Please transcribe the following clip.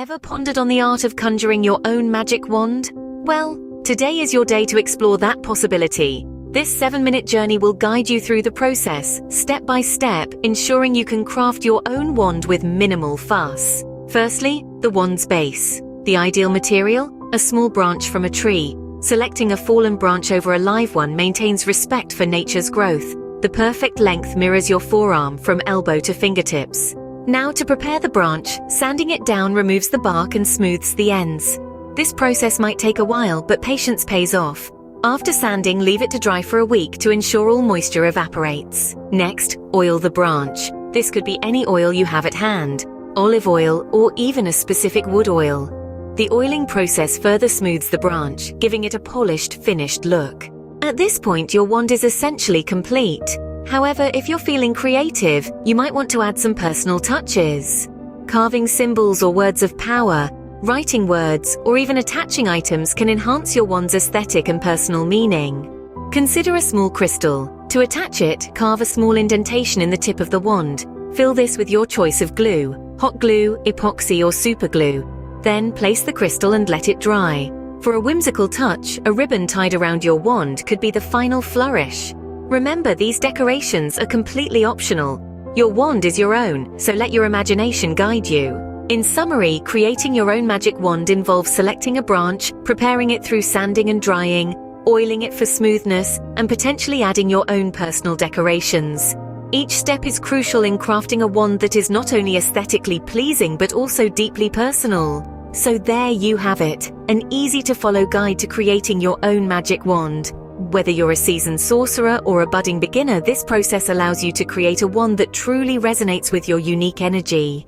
Ever pondered on the art of conjuring your own magic wand? Well, today is your day to explore that possibility. This 7-minute journey will guide you through the process, step by step, ensuring you can craft your own wand with minimal fuss. Firstly, the wand's base. The ideal material? A small branch from a tree. Selecting a fallen branch over a live one maintains respect for nature's growth. The perfect length mirrors your forearm from elbow to fingertips. Now to prepare the branch, sanding it down removes the bark and smooths the ends. This process might take a while, but patience pays off. After sanding, leave it to dry for a week to ensure all moisture evaporates. Next, oil the branch. This could be any oil you have at hand, olive oil or even a specific wood oil. The oiling process further smooths the branch, giving it a polished, finished look. At this point, your wand is essentially complete. However, if you're feeling creative, you might want to add some personal touches. Carving symbols or words of power, writing words, or even attaching items can enhance your wand's aesthetic and personal meaning. Consider a small crystal. To attach it, carve a small indentation in the tip of the wand. Fill this with your choice of glue, hot glue, epoxy, or super glue. Then place the crystal and let it dry. For a whimsical touch, a ribbon tied around your wand could be the final flourish. Remember, these decorations are completely optional. Your wand is your own, so let your imagination guide you. In summary, creating your own magic wand involves selecting a branch, preparing it through sanding and drying, oiling it for smoothness, and potentially adding your own personal decorations. Each step is crucial in crafting a wand that is not only aesthetically pleasing but also deeply personal. So there you have it, an easy-to-follow guide to creating your own magic wand. Whether you're a seasoned sorcerer or a budding beginner, this process allows you to create a wand that truly resonates with your unique energy.